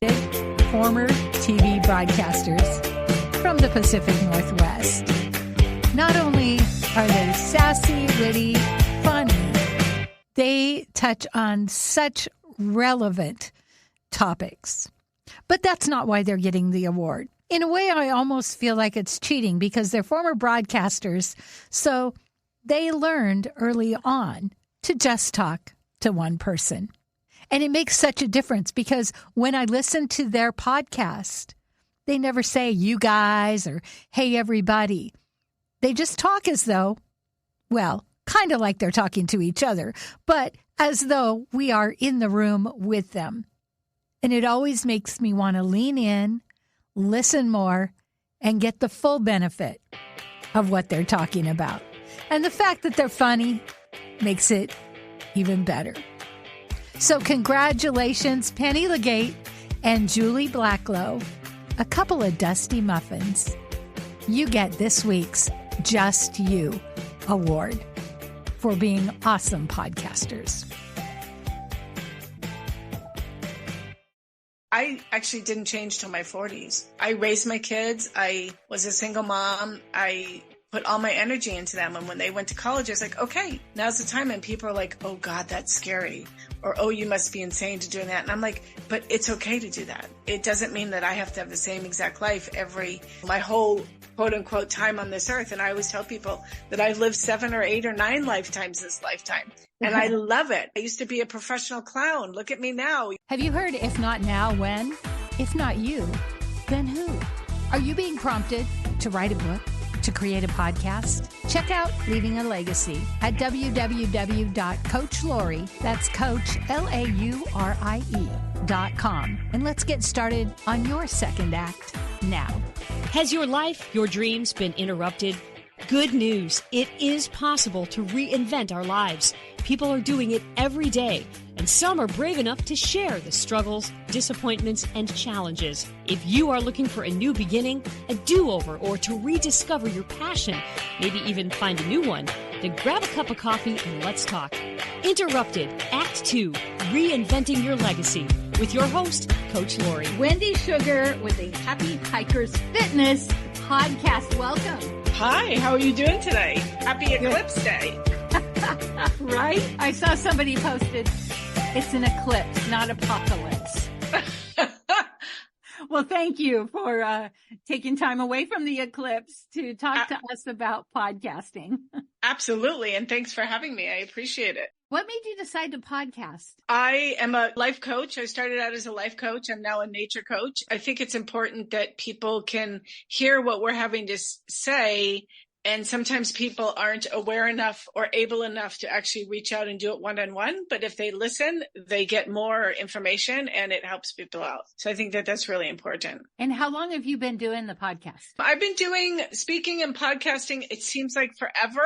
Former TV broadcasters from the Pacific Northwest. Not only are they sassy, witty, funny, they touch on such relevant topics. But that's not why they're getting the award. In a way, I almost feel like it's cheating because they're former broadcasters, so they learned early on to just talk to one person. And it makes such a difference because when I listen to their podcast, they never say, you guys, or hey, everybody. They just talk as though, well, kind of like they're talking to each other, but as though we are in the room with them. And it always makes me want to lean in, listen more, and get the full benefit of what they're talking about. And the fact that they're funny makes it even better. So congratulations, Penny Legate and Julie Blacklow, a couple of dusty muffins. You get this week's Just You Award for being awesome podcasters. I actually didn't change till my 40s. I raised my kids. I was a single mom. I put all my energy into them. And when they went to college, I was like, okay, now's the time. And people are like, oh God, that's scary. Or, oh, you must be insane to doing that. And I'm like, but it's okay to do that. It doesn't mean that I have to have the same exact life my whole quote unquote time on this earth. And I always tell people that I've lived 7 or 8 or 9 lifetimes this lifetime. And I love it. I used to be a professional clown. Look at me now. Have you heard, if not now, when? If not you, then who? Are you being prompted to write a book? To create a podcast? Check out Leaving a Legacy at www.coachlaurie, that's Coach, LAURIE.com. And let's get started on your second act now. Has your life, your dreams been interrupted? Good news. It is possible to reinvent our lives. People are doing it every day, and some are brave enough to share the struggles, disappointments, and challenges. If you are looking for a new beginning, a do-over, or to rediscover your passion, maybe even find a new one, then grab a cup of coffee and let's talk. Interrupted, Act 2, Reinventing Your Legacy, with your host, Coach Laurie. Wendy Shugar with the Happy Hikers Fitness podcast. Welcome. Hi, how are you doing today? Happy Eclipse Day. Right? I saw somebody posted, it's an eclipse, not apocalypse. Well, thank you for taking time away from the eclipse to talk to us about podcasting. Absolutely. And thanks for having me. I appreciate it. What made you decide to podcast? I am a life coach. I started out as a life coach. I'm now a nature coach. I think it's important that people can hear what we're having to say. And sometimes people aren't aware enough or able enough to actually reach out and do it one-on-one. But if they listen, they get more information and it helps people out. So I think that that's really important. And how long have you been doing the podcast? I've been doing speaking and podcasting, it seems like forever.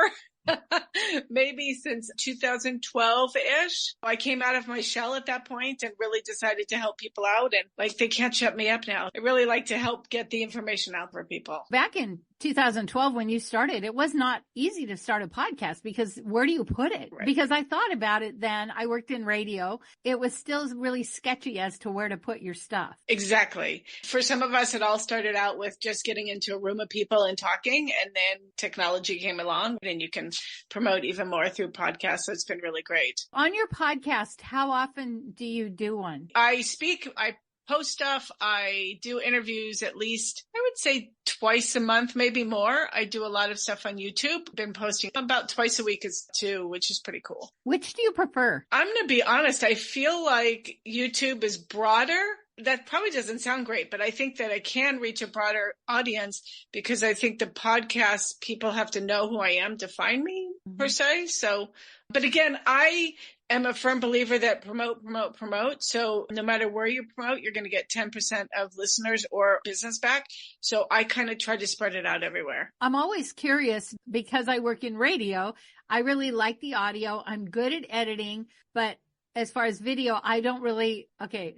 Maybe since 2012-ish. I came out of my shell at that point and really decided to help people out. And like, they can't shut me up now. I really like to help get the information out for people. Back in 2012, when you started, it was not easy to start a podcast because where do you put it? Right. Because I thought about it then. I worked in radio. It was still really sketchy as to where to put your stuff. Exactly. For some of us, it all started out with just getting into a room of people and talking. And then technology came along and you can promote even more through podcasts. So it's been really great. On your podcast, how often do you do one? I speak, I post stuff. I do interviews at least, I would say twice a month, maybe more. I do a lot of stuff on YouTube. Been posting about twice a week too, which is pretty cool. Which do you prefer? I'm going to be honest. I feel like YouTube is broader. That probably doesn't sound great, but I think that I can reach a broader audience because I think the podcast, people have to know who I am to find me per se. So, but again, I am a firm believer that promote. So no matter where you promote, you're going to get 10% of listeners or business back. So I kind of try to spread it out everywhere. I'm always curious because I work in radio. I really like the audio. I'm good at editing, but as far as video, I don't really,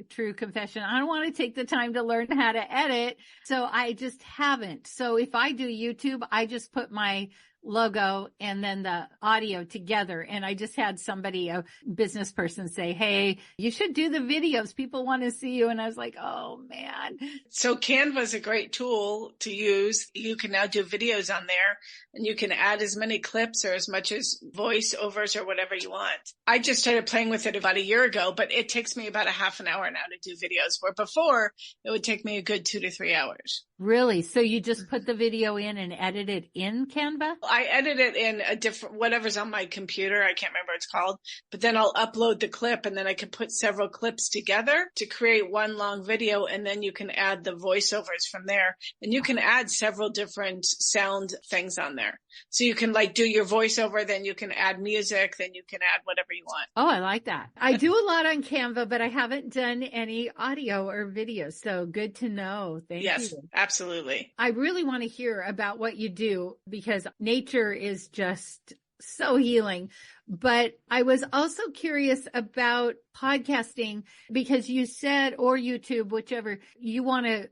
true confession, I don't want to take the time to learn how to edit. So I just haven't. So if I do YouTube, I just put my logo and then the audio together. And I just had somebody, a business person, say, hey, you should do the videos. People want to see you. And I was like, oh man. So Canva is a great tool to use. You can now do videos on there, and you can add as many clips or as much as voiceovers or whatever you want. I just started playing with it about a year ago, but it takes me about a half an hour now to do videos, where before it would take me a good 2 to 3 hours. Really? So you just put the video in and edit it in Canva? I edit it in a different, whatever's on my computer. I can't remember what it's called, but then I'll upload the clip, and then I can put several clips together to create one long video. And then you can add the voiceovers from there, and you can add several different sound things on there. So you can like do your voiceover, then you can add music, then you can add whatever you want. Oh, I like that. I do a lot on Canva, but I haven't done any audio or video. So good to know. Thank you. Yes, absolutely. I really want to hear about what you do, because nature is just so healing. But I was also curious about podcasting, because you said, or YouTube, whichever, you want to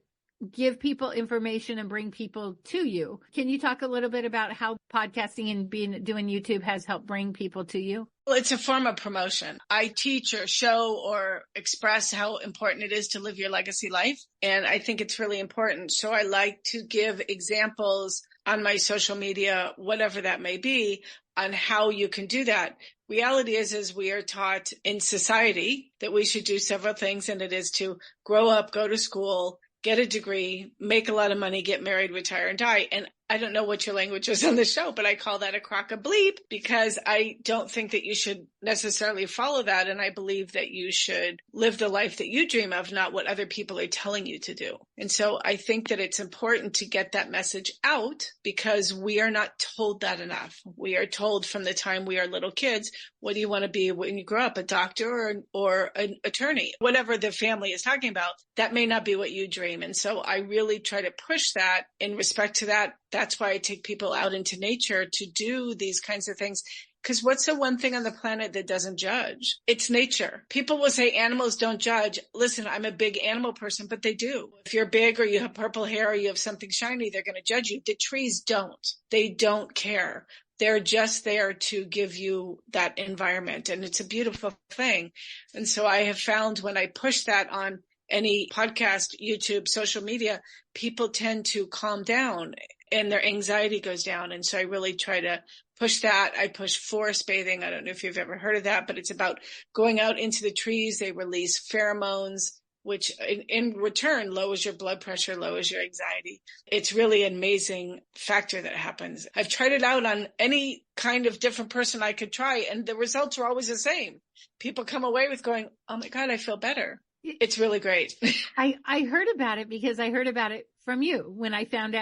give people information and bring people to you. Can you talk a little bit about how podcasting and doing YouTube has helped bring people to you? Well, it's a form of promotion. I teach or show or express how important it is to live your legacy life. And I think it's really important. So I like to give examples on my social media, whatever that may be, on how you can do that. Reality is we are taught in society that we should do several things, and it is to grow up, go to school, get a degree, make a lot of money, get married, retire, and die. And I don't know what your language is on the show, but I call that a crock of bleep, because I don't think that you should necessarily follow that. And I believe that you should live the life that you dream of, not what other people are telling you to do. And so I think that it's important to get that message out, because we are not told that enough. We are told from the time we are little kids, what do you want to be when you grow up? A doctor or an attorney, whatever the family is talking about. That may not be what you dream. And so I really try to push that in respect to that. That's why I take people out into nature to do these kinds of things. Because what's the one thing on the planet that doesn't judge? It's nature. People will say animals don't judge. Listen, I'm a big animal person, but they do. If you're big or you have purple hair or you have something shiny, they're going to judge you. The trees don't. They don't care. They're just there to give you that environment. And it's a beautiful thing. And so I have found when I push that on any podcast, YouTube, social media, people tend to calm down and their anxiety goes down. And so I really try to push that. I push forest bathing. I don't know if you've ever heard of that, but it's about going out into the trees. They release pheromones, which in return lowers your blood pressure, lowers your anxiety. It's really an amazing factor that happens. I've tried it out on any kind of different person I could try, and the results are always the same. People come away with going, oh my God, I feel better. It's really great. I heard about it because I heard about it from you when I found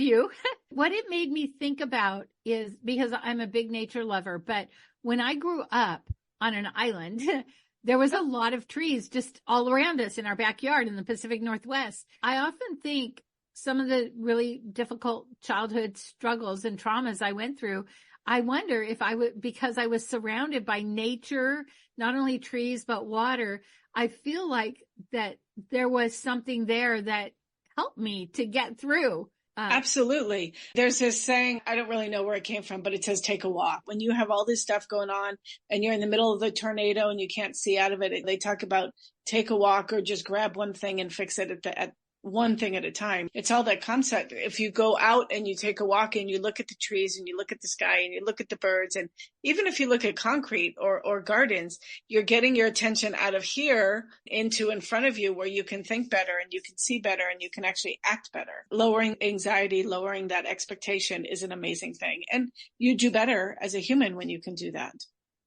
you. What it made me think about is, because I'm a big nature lover, but when I grew up on an island, there was a lot of trees just all around us in our backyard in the Pacific Northwest. I often think some of the really difficult childhood struggles and traumas I went through, I wonder if because I was surrounded by nature, not only trees, but water, I feel like that there was something there that helped me to get through. Absolutely. There's this saying, I don't really know where it came from, but it says, take a walk. When you have all this stuff going on and you're in the middle of the tornado and you can't see out of it, they talk about take a walk or just grab one thing and fix it at one thing at a time. It's all that concept. If you go out and you take a walk and you look at the trees and you look at the sky and you look at the birds, and even if you look at concrete or gardens, you're getting your attention out of here into in front of you, where you can think better and you can see better and you can actually act better. Lowering anxiety, lowering that expectation is an amazing thing. And you do better as a human when you can do that.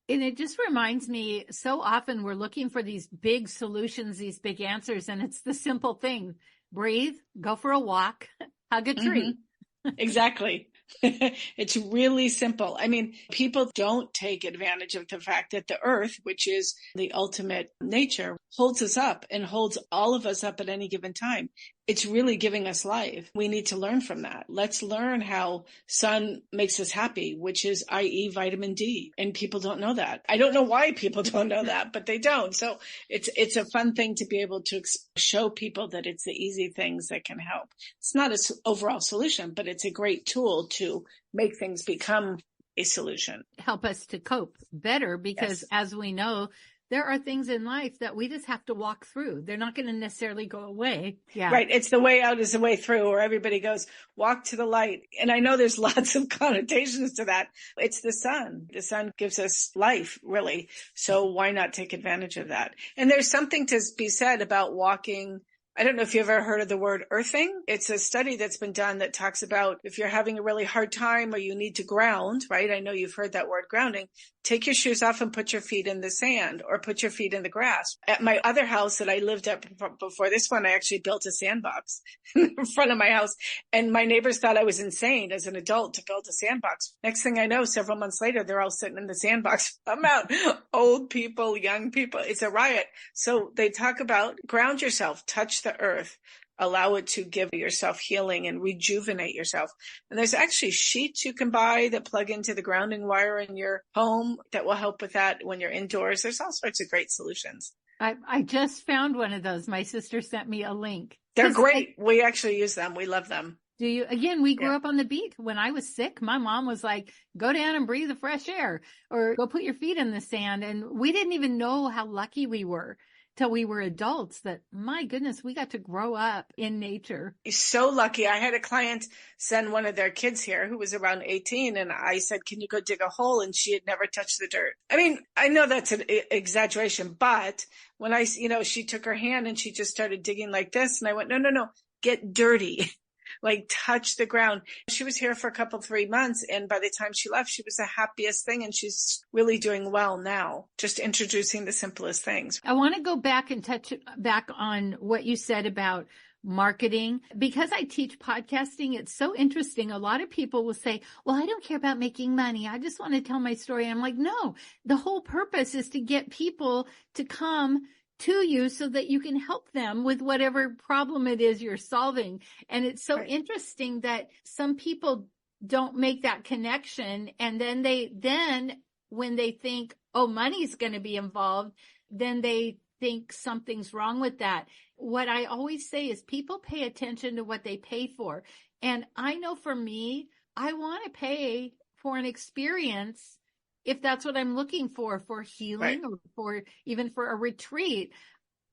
And it just reminds me, so often we're looking for these big solutions, these big answers, and it's the simple thing. Breathe, go for a walk, hug a tree. Mm-hmm. Exactly. It's really simple. I mean, people don't take advantage of the fact that the earth, which is the ultimate nature, holds us up and holds all of us up at any given time. it's really giving us life. We need to learn from that. Let's learn how sun makes us happy, which is, i.e., vitamin D. And people don't know that. I don't know why people don't know that, but they don't. So it's a fun thing to be able to show people that it's the easy things that can help. It's not an overall solution, but it's a great tool to make things become a solution. Help us to cope better because, as we know, there are things in life that we just have to walk through. They're not going to necessarily go away. Yeah. Right. It's the way out is the way through, or everybody goes, walk to the light. And I know there's lots of connotations to that. It's the sun. The sun gives us life, really. So why not take advantage of that? And there's something to be said about walking. I don't know if you've ever heard of the word earthing. It's a study that's been done that talks about if you're having a really hard time or you need to ground, right? I know you've heard that word, grounding. Take your shoes off and put your feet in the sand or put your feet in the grass. At my other house that I lived at before this one, I actually built a sandbox in front of my house. And my neighbors thought I was insane as an adult to build a sandbox. Next thing I know, several months later, they're all sitting in the sandbox. I'm out. Old people, young people. It's a riot. So they talk about ground yourself, touch the earth. Allow it to give yourself healing and rejuvenate yourself. And there's actually sheets you can buy that plug into the grounding wire in your home that will help with that when you're indoors. There's all sorts of great solutions. I just found one of those. My sister sent me a link. They're great. We actually use them. We love them. Do you? Again, we grew up on the beach. When I was sick, my mom was like, go down and breathe the fresh air or go put your feet in the sand. And we didn't even know how lucky we were till we were adults that, my goodness, we got to grow up in nature. You're so lucky. I had a client send one of their kids here who was around 18. And I said, can you go dig a hole? And she had never touched the dirt. I mean, I know that's an exaggeration, but when she took her hand and she just started digging like this. And I went, no, get dirty. Like touch the ground. She was here for 3 months. And by the time she left, she was the happiest thing. And she's really doing well now, just introducing the simplest things. I want to go back and touch back on what you said about marketing. Because I teach podcasting, it's so interesting. A lot of people will say, well, I don't care about making money. I just want to tell my story. And I'm like, no, the whole purpose is to get people to come to you so that you can help them with whatever problem it is you're solving. And it's so interesting that some people don't make that connection. And then when they think, oh, money's going to be involved, then they think something's wrong with that. What I always say is people pay attention to what they pay for. And I know for me, I want to pay for an experience if that's what I'm looking for healing or even for a retreat.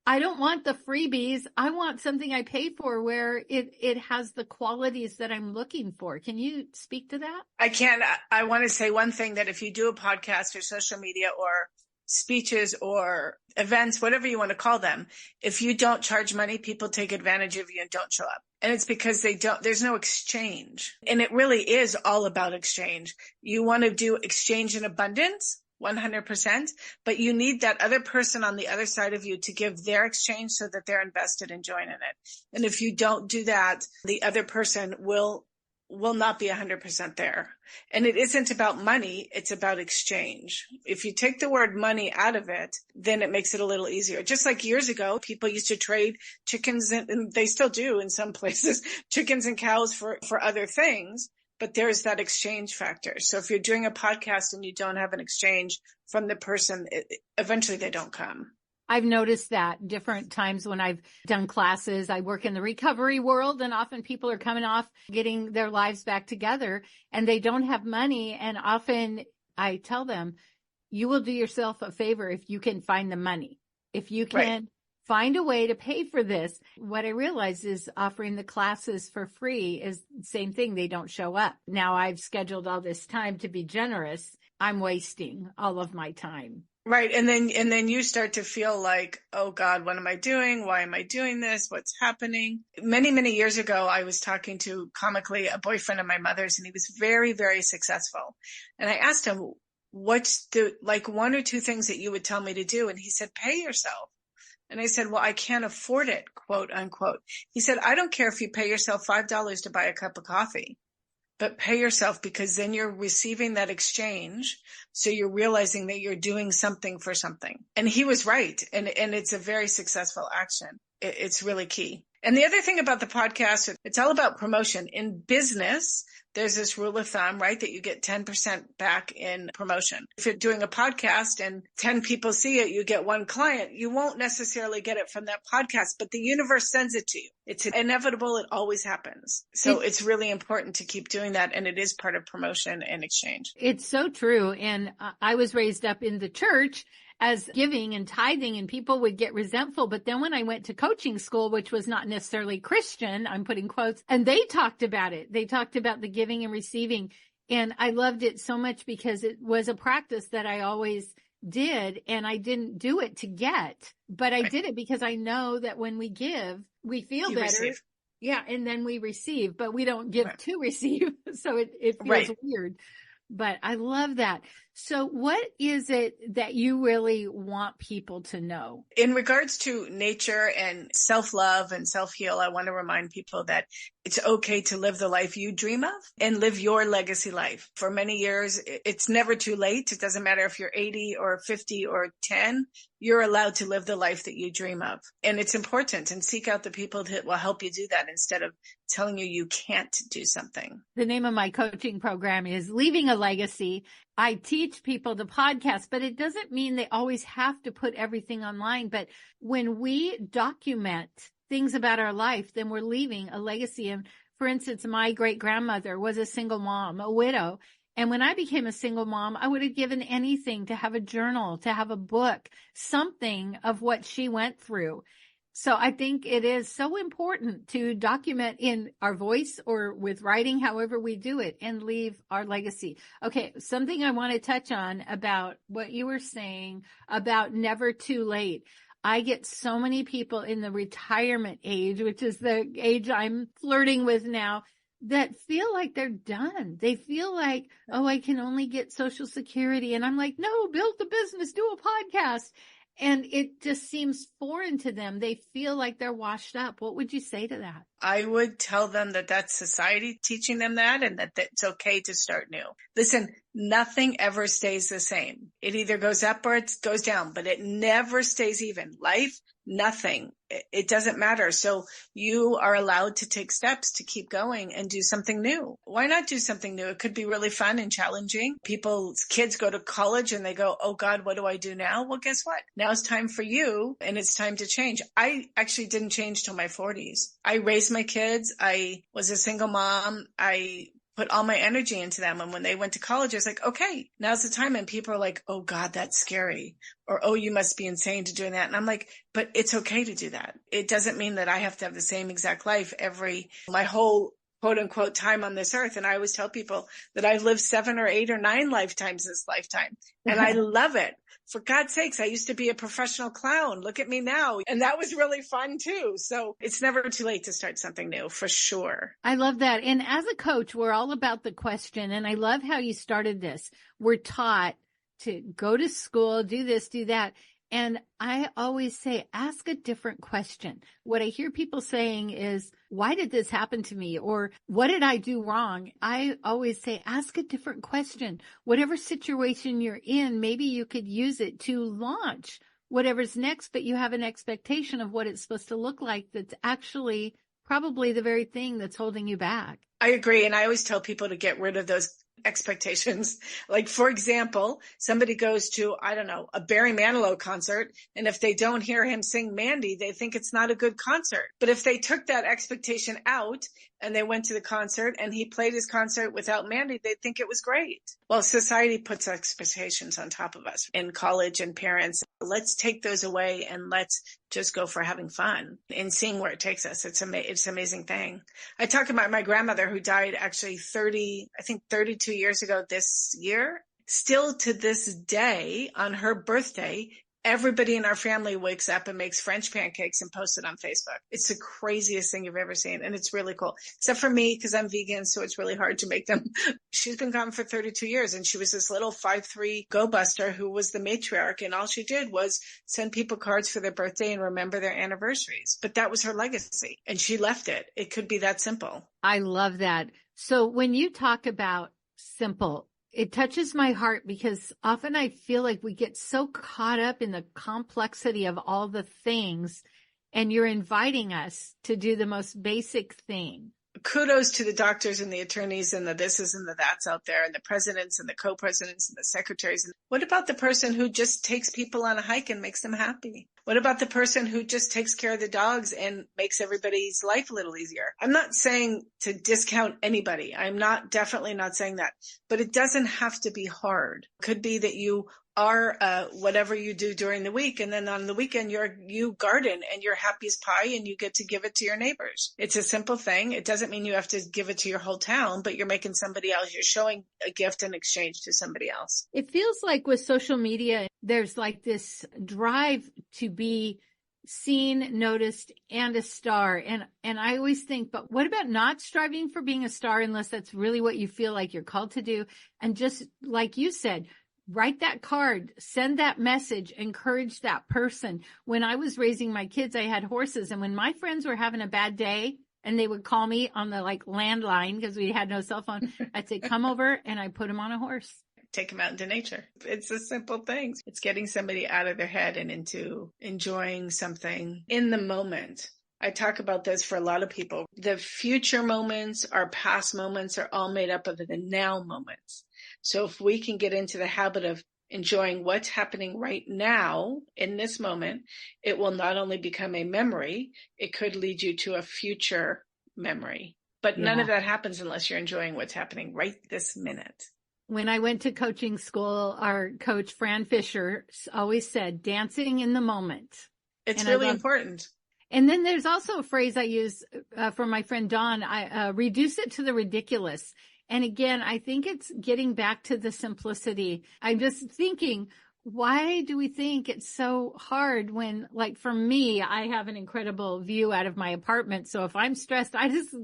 I don't want the freebies. I want something I pay for where it has the qualities that I'm looking for. Can you speak to that? I can. I want to say one thing, that if you do a podcast or social media or speeches or events, whatever you want to call them, if you don't charge money, people take advantage of you and don't show up. And it's because there's no exchange. And it really is all about exchange. You want to do exchange in abundance, 100%, but you need that other person on the other side of you to give their exchange so that they're invested in joining it. And if you don't do that, the other person will not be 100% there. And it isn't about money. It's about exchange. If you take the word money out of it, then it makes it a little easier. Just like years ago, people used to trade chickens, and they still do in some places, chickens and cows for other things. But there's that exchange factor. So if you're doing a podcast and you don't have an exchange from the person, eventually they don't come. I've noticed that different times when I've done classes. I work in the recovery world, and often people are coming off getting their lives back together and they don't have money. And often I tell them, you will do yourself a favor if you can find the money, if you can find a way to pay for this. What I realize is offering the classes for free is the same thing. They don't show up. Now I've scheduled all this time to be generous. I'm wasting all of my time. Right. And then you start to feel like, oh God, what am I doing? Why am I doing this? What's happening? Many, many years ago, I was talking to, comically, a boyfriend of my mother's, and he was very, very successful. And I asked him, what's the, one or two things that you would tell me to do? And he said, pay yourself. And I said, well, I can't afford it, quote unquote. He said, I don't care if you pay yourself $5 to buy a cup of coffee. But pay yourself, because then you're receiving that exchange. So you're realizing that you're doing something for something. And he was right. And it's a very successful action. It's really key. And the other thing about the podcast, it's all about promotion. In business, there's this rule of thumb, right, that you get 10% back in promotion. If you're doing a podcast and 10 people see it, you get one client. You won't necessarily get it from that podcast, but the universe sends it to you. It's inevitable. It always happens. So it's really important to keep doing that. And it is part of promotion and exchange. It's so true. And I was raised up in the church as giving and tithing, and people would get resentful. But then when I went to coaching school, which was not necessarily Christian, I'm putting quotes, and they talked about it. They talked about the giving and receiving. And I loved it so much because it was a practice that I always did. And I didn't do it to get, but I did it because I know that when we give, we feel better. Receive. Yeah. And then we receive, but we don't give to receive. So it feels weird. But I love that. So what is it that you really want people to know? In regards to nature and self-love and self-heal, I want to remind people that it's okay to live the life you dream of and live your legacy life. For many years, it's never too late. It doesn't matter if you're 80 or 50 or 10, you're allowed to live the life that you dream of. And it's important, and seek out the people that will help you do that instead of telling you you can't do something. The name of my coaching program is Leaving a Legacy. I teach people the podcast, but it doesn't mean they always have to put everything online. But when we document things about our life, then we're leaving a legacy. And for instance, my great grandmother was a single mom, a widow. And when I became a single mom, I would have given anything to have a journal, to have a book, something of what she went through. So I think it is so important to document in our voice or with writing, however we do it, and leave our legacy. Okay, something I want to touch on about what you were saying about never too late. I get so many people in the retirement age, which is the age I'm flirting with now, that feel like they're done. They feel like, oh, I can only get Social Security. And I'm like, no, build the business, do a podcast. And it just seems foreign to them. They feel like they're washed up. What would you say to that? I would tell them that that's society teaching them that, and that it's okay to start new. Listen, nothing ever stays the same. It either goes up or it goes down, but it never stays even. Life, nothing. It doesn't matter. So you are allowed to take steps to keep going and do something new. Why not do something new? It could be really fun and challenging. People's kids go to college and they go, oh God, what do I do now? Well, guess what? Now it's time for you, and it's time to change. I actually didn't change till my 40s. I raised my kids. I was a single mom. I put all my energy into them. And when they went to college, I was like, okay, now's the time. And people are like, oh God, that's scary. Or, oh, you must be insane to doing that. And I'm like, but it's okay to do that. It doesn't mean that I have to have the same exact life my whole quote unquote time on this earth. And I always tell people that I've lived 7 or 8 or 9 lifetimes this lifetime. And I love it. For God's sakes, I used to be a professional clown. Look at me now. And that was really fun too. So it's never too late to start something new, for sure. I love that. And as a coach, we're all about the question. And I love how you started this. We're taught to go to school, do this, do that. And I always say, ask a different question. What I hear people saying is, why did this happen to me? Or what did I do wrong? I always say, ask a different question. Whatever situation you're in, maybe you could use it to launch whatever's next, but you have an expectation of what it's supposed to look like that's actually probably the very thing that's holding you back. I agree. And I always tell people to get rid of those expectations. Like, for example, somebody goes to, I don't know, a Barry Manilow concert, and if they don't hear him sing Mandy, they think it's not a good concert. But if they took that expectation out and they went to the concert and he played his concert without Mandy, they'd think it was great. Well, society puts expectations on top of us in college and parents. Let's take those away and let's just go for having fun and seeing where it takes us. It's an amazing thing. I talk about my grandmother who died actually 32 years ago this year. Still to this day, on her birthday, everybody in our family wakes up and makes French pancakes and posts it on Facebook. It's the craziest thing you've ever seen. And it's really cool. Except for me, because I'm vegan, so it's really hard to make them. She's been gone for 32 years, and she was this little 5'3" go-buster who was the matriarch. And all she did was send people cards for their birthday and remember their anniversaries. But that was her legacy. And she left it. It could be that simple. I love that. So when you talk about simple, it touches my heart because often I feel like we get so caught up in the complexity of all the things and you're inviting us to do the most basic thing. Kudos to the doctors and the attorneys and the thises and the that's out there and the presidents and the co-presidents and the secretaries. What about the person who just takes people on a hike and makes them happy? What about the person who just takes care of the dogs and makes everybody's life a little easier? I'm not saying to discount anybody. I'm definitely not saying that, but it doesn't have to be hard. It could be that you are whatever you do during the week, and then on the weekend you garden and you're happy as pie and you get to give it to your neighbors. It's a simple thing. It doesn't mean you have to give it to your whole town, but you're making somebody else, you're showing a gift in exchange to somebody else. It feels like with social media, there's like this drive to be seen, noticed, and a star. And I always think, but what about not striving for being a star unless that's really what you feel like you're called to do? And just like you said, write that card, send that message, encourage that person. When I was raising my kids, I had horses. And when my friends were having a bad day and they would call me on the landline because we had no cell phone, I'd say, come over, and I put them on a horse. Take them out into nature. It's a simple thing. It's getting somebody out of their head and into enjoying something in the moment. I talk about this for a lot of people. The future moments, our past moments are all made up of the now moments. So if we can get into the habit of enjoying what's happening right now in this moment, it will not only become a memory, it could lead you to a future memory. But none of that happens unless you're enjoying what's happening right this minute. When I went to coaching school, our coach, Fran Fisher, always said, dancing in the moment. It's really important. And then there's also a phrase I use for my friend Dawn, reduce it to the ridiculous. And again, I think it's getting back to the simplicity. I'm just thinking, why do we think it's so hard when, like for me, I have an incredible view out of my apartment. So if I'm stressed, I just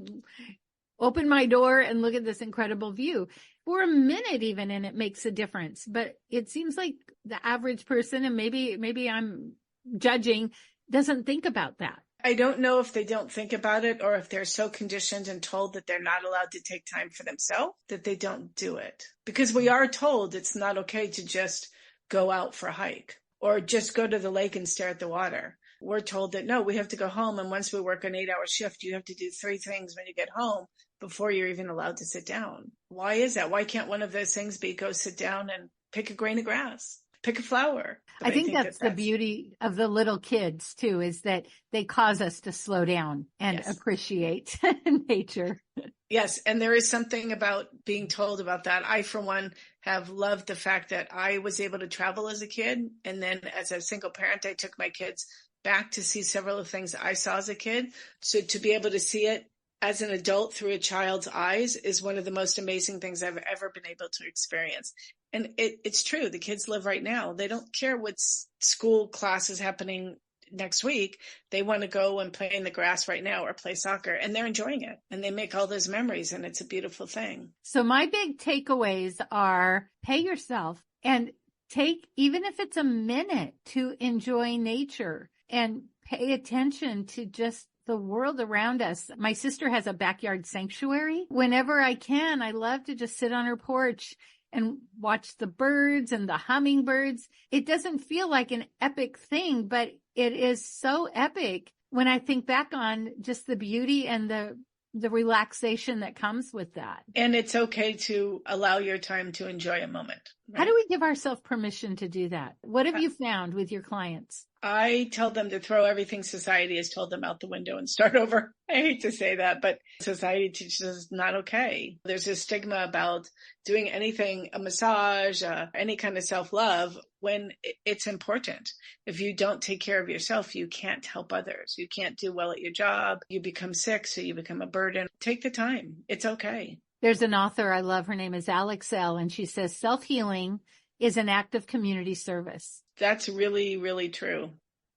open my door and look at this incredible view for a minute even, and it makes a difference. But it seems like the average person, and maybe I'm judging, doesn't think about that. I don't know if they don't think about it or if they're so conditioned and told that they're not allowed to take time for themselves that they don't do it. Because we are told it's not okay to just go out for a hike or just go to the lake and stare at the water. We're told that, no, we have to go home. And once we work an 8-hour shift, you have to do 3 things when you get home before you're even allowed to sit down. Why is that? Why can't one of those things be go sit down and pick a grain of grass? Pick a flower. I think that's the beauty of the little kids too, is that they cause us to slow down and appreciate nature. Yes. And there is something about being told about that. I, for one, have loved the fact that I was able to travel as a kid. And then as a single parent, I took my kids back to see several of the things I saw as a kid. So to be able to see it as an adult through a child's eyes is one of the most amazing things I've ever been able to experience. And it's true. The kids live right now. They don't care what school class is happening next week. They want to go and play in the grass right now or play soccer, and they're enjoying it. And they make all those memories, and it's a beautiful thing. So my big takeaways are pay yourself and take, even if it's a minute, to enjoy nature and pay attention to just the world around us. My sister has a backyard sanctuary. Whenever I can, I love to just sit on her porch and watch the birds and the hummingbirds. It doesn't feel like an epic thing, but it is so epic when I think back on just the beauty and the relaxation that comes with that. And it's okay to allow your time to enjoy a moment. Right? How do we give ourselves permission to do that? What have you found with your clients? I tell them to throw everything society has told them out the window and start over. I hate to say that, but society teaches us not okay. There's a stigma about doing anything, a massage, any kind of self-love, when it's important. If you don't take care of yourself, you can't help others. You can't do well at your job. You become sick, so you become a burden. Take the time. It's okay. There's an author I love. Her name is Alex L. And she says, self-healing is an act of community service. That's really, really true.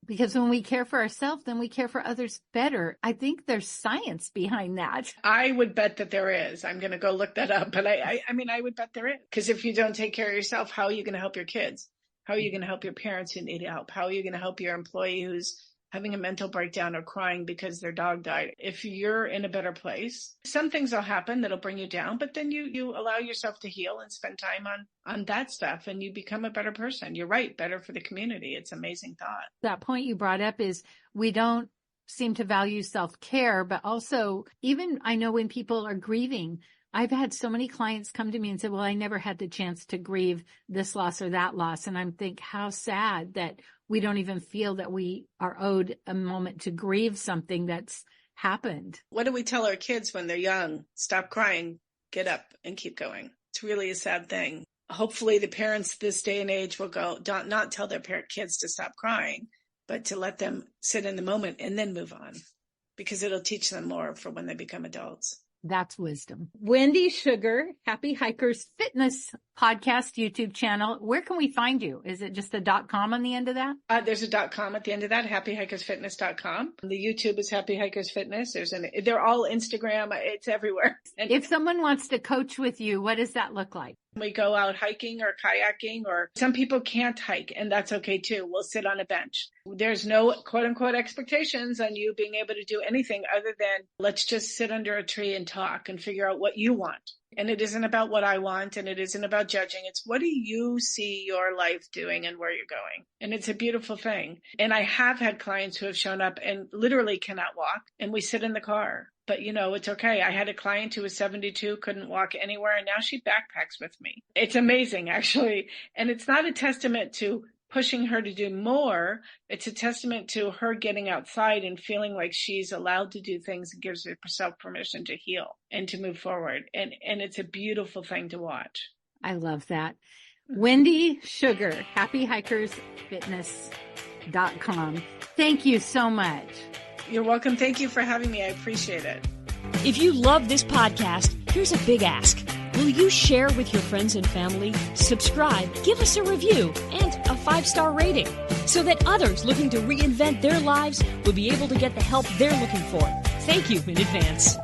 Because when we care for ourselves, then we care for others better. I think there's science behind that. I would bet that there is. I'm going to go look that up. But I would bet there is. Because if you don't take care of yourself, how are you going to help your kids? How are you going to help your parents who need help? How are you going to help your employee who's having a mental breakdown or crying because their dog died? If you're in a better place, some things will happen that'll bring you down, but then you allow yourself to heal and spend time on that stuff, and you become a better person. You're right. Better for the community. It's an amazing thought. That point you brought up is we don't seem to value self-care, but also even I know when people are grieving, I've had so many clients come to me and say, well, I never had the chance to grieve this loss or that loss. And I'm thinking how sad that we don't even feel that we are owed a moment to grieve something that's happened. What do we tell our kids when they're young? Stop crying, get up and keep going. It's really a sad thing. Hopefully the parents this day and age will not tell their kids to stop crying, but to let them sit in the moment and then move on, because it'll teach them more for when they become adults. That's wisdom. Wendy Shugar, Happy Hikers Fitness Podcast YouTube channel. Where can we find you? Is it just a .com on the end of that? There's a .com at the end of that, happyhikersfitness.com. The YouTube is Happy Hikers Fitness. They're all Instagram. It's everywhere. And if someone wants to coach with you, what does that look like? We go out hiking or kayaking, or some people can't hike, and that's okay too. We'll sit on a bench. There's no quote unquote expectations on you being able to do anything other than let's just sit under a tree and talk and figure out what you want. And it isn't about what I want, and it isn't about judging. It's what do you see your life doing and where you're going? And it's a beautiful thing. And I have had clients who have shown up and literally cannot walk, and we sit in the car. But, it's okay. I had a client who was 72, couldn't walk anywhere, and now she backpacks with me. It's amazing, actually. And it's not a testament to pushing her to do more. It's a testament to her getting outside and feeling like she's allowed to do things and gives herself permission to heal and to move forward. And it's a beautiful thing to watch. I love that. Wendy Shugar, happyhikersfitness.com. Thank you so much. You're welcome. Thank you for having me. I appreciate it. If you love this podcast, here's a big ask. Will you share with your friends and family, subscribe, give us a review, and a 5-star rating so that others looking to reinvent their lives will be able to get the help they're looking for? Thank you in advance.